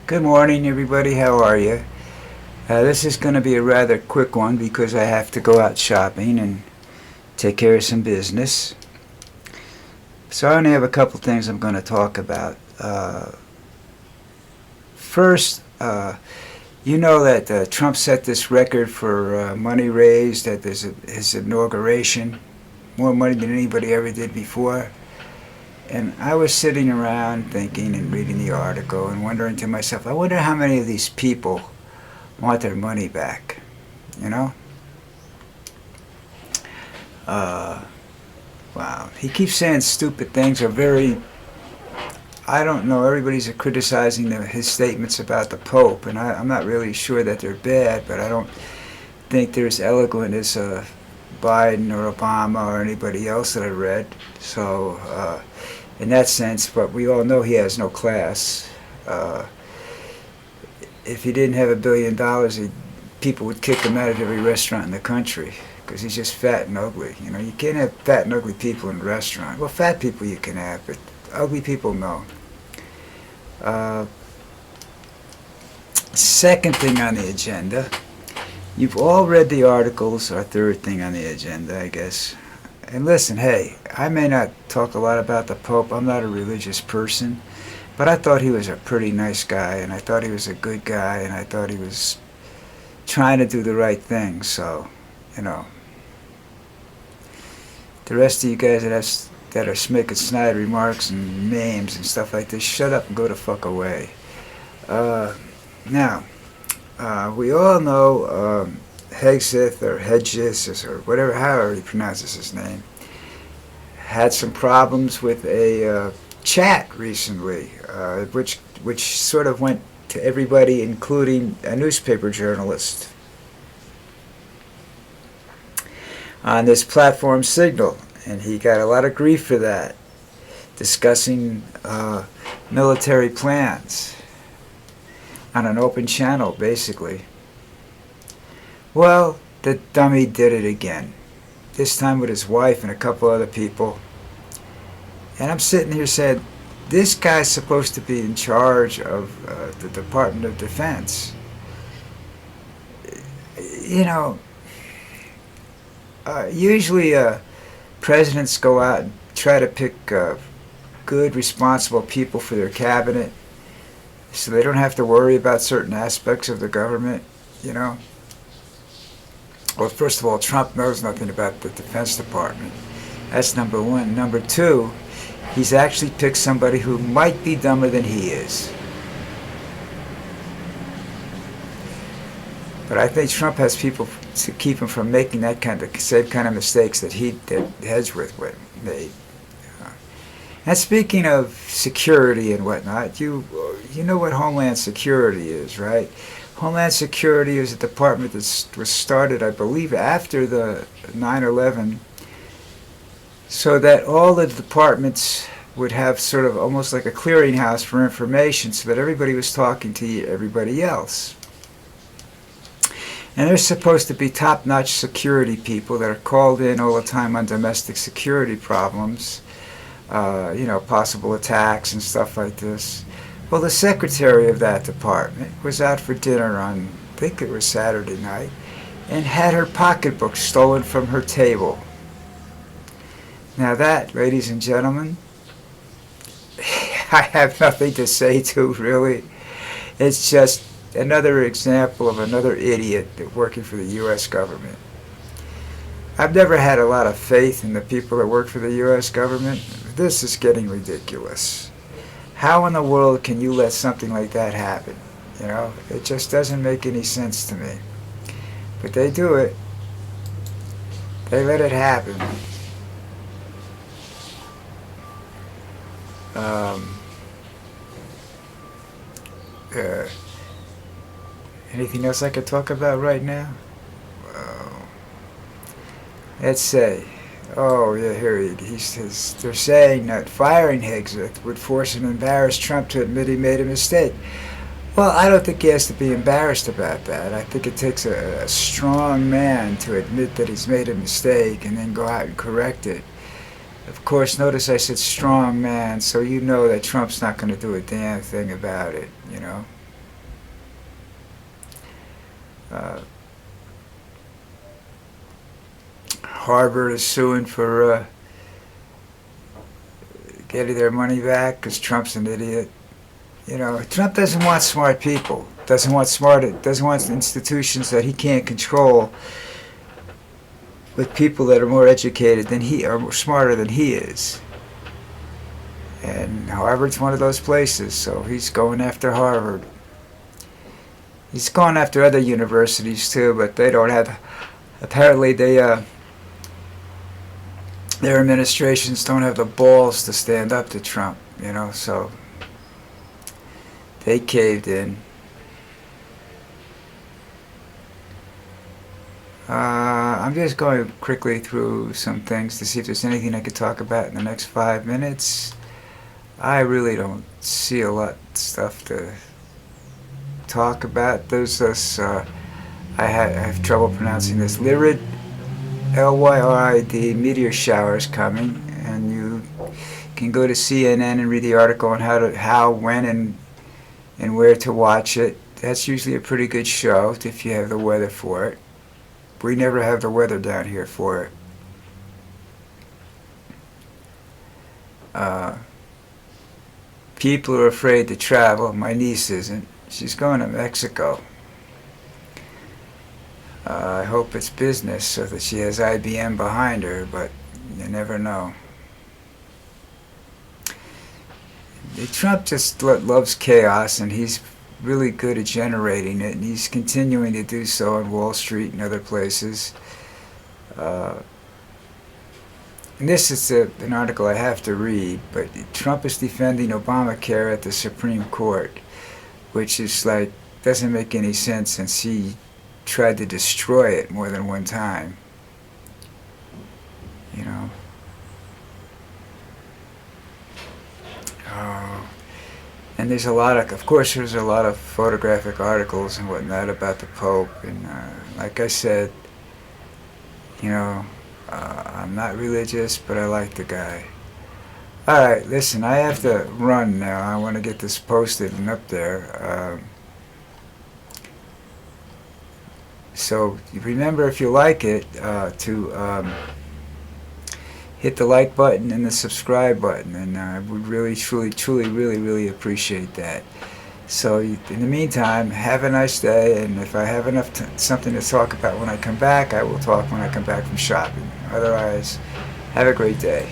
Good morning, everybody. How are you? This is going to be a rather quick one because I have to go out shopping and take care of some business. So I only have a couple things I'm going to talk about. First, you know that Trump set this record for money raised at his inauguration, more money than anybody ever did before. And I was sitting around thinking and reading the article and wondering to myself, I wonder how many of these people want their money back, you know? Uh, wow. He keeps saying stupid things or very, I don't know, everybody's criticizing his statements about the Pope, and I'm not really sure that they're bad, but I don't think they're as eloquent as Biden or Obama or anybody else that I read. So, in that sense, but we all know he has no class. If he didn't have $1 billion, people would kick him out of every restaurant in the country because he's just fat and ugly. You know, you can't have fat and ugly people in a restaurant. Well, fat people you can have, but ugly people, no. Uh, Second thing on the agenda, you've all read the articles, or third thing on the agenda, I guess. And listen, hey, I may not talk a lot about the Pope. I'm not a religious person. But I thought he was a pretty nice guy, and I thought he was a good guy, and I thought he was trying to do the right thing. So, you know, the rest of you guys that are making snide remarks and names and stuff like this, shut up and go the fuck away. Now, we all know Hegseth or Hedges or whatever, however he pronounces his name, had some problems with a chat recently, which sort of went to everybody, including a newspaper journalist on this platform Signal, and he got a lot of grief for that, discussing military plans on an open channel, basically. Well, the dummy did it again, this time with his wife and a couple other people. And I'm sitting here saying, this guy's supposed to be in charge of the Department of Defense. You know, usually presidents go out and try to pick good, responsible people for their cabinet so they don't have to worry about certain aspects of the government, you know. Well, first of all, Trump knows nothing about the Defense Department. That's number one. Number two, he's actually picked somebody who might be dumber than he is. But I think Trump has people to keep him from making same kind of mistakes that Hedgeworth made. And speaking of security and whatnot, you know what Homeland Security is, right? Homeland Security is a department that was started, I believe, after the 9/11, so that all the departments would have sort of almost like a clearinghouse for information so that everybody was talking to everybody else. And they're supposed to be top-notch security people that are called in all the time on domestic security problems, possible attacks and stuff like this. Well, the secretary of that department was out for dinner on, I think it was Saturday night, and had her pocketbook stolen from her table. Now that, ladies and gentlemen, I have nothing to say to, really. It's just another example of another idiot working for the U.S. government. I've never had a lot of faith in the people that work for the U.S. government. This is getting ridiculous. How in the world can you let something like that happen? You know, it just doesn't make any sense to me. But they do it. They let it happen. Anything else I could talk about right now? Let's say, they're saying that firing Hegseth would force and embarrass Trump to admit he made a mistake. Well, I don't think he has to be embarrassed about that. I think it takes a strong man to admit that he's made a mistake and then go out and correct it. Of course, notice I said strong man, so you know that Trump's not going to do a damn thing about it, you know. Uh, Harvard is suing for getting their money back because Trump's an idiot. You know, Trump doesn't want smart people. Doesn't want institutions that he can't control with people that are more educated than he are, smarter than he is. And Harvard's one of those places, so he's going after Harvard. He's going after other universities too, but they don't have. Apparently, their administrations don't have the balls to stand up to Trump. You know, so they caved in. I'm just going quickly through some things to see if there's anything I could talk about in the next 5 minutes. I really don't see a lot of stuff to talk about. There's this, I have trouble pronouncing this, Lyrid, Lyrid, meteor showers coming, and you can go to CNN and read the article on how, when, and where to watch it. That's usually a pretty good show if you have the weather for it. We never have the weather down here for it. People are afraid to travel. My niece isn't. She's going to Mexico. I hope it's business so that she has IBM behind her, but you never know. Trump just loves chaos, and he's really good at generating it, and he's continuing to do so on Wall Street and other places. And this is an article I have to read, but Trump is defending Obamacare at the Supreme Court, which is like, doesn't make any sense since he tried to destroy it more than one time. You know? And there's a lot of course there's a lot of photographic articles and whatnot about the Pope, and like I said, you know, I'm not religious, but I like the guy. Alright, listen, I have to run now. I want to get this posted and up there. So remember, if you like it, to hit the like button and the subscribe button, and I would really, truly, really appreciate that. So in the meantime, have a nice day, and if I have enough something to talk about when I come back, I will talk when I come back from shopping. Otherwise, have a great day.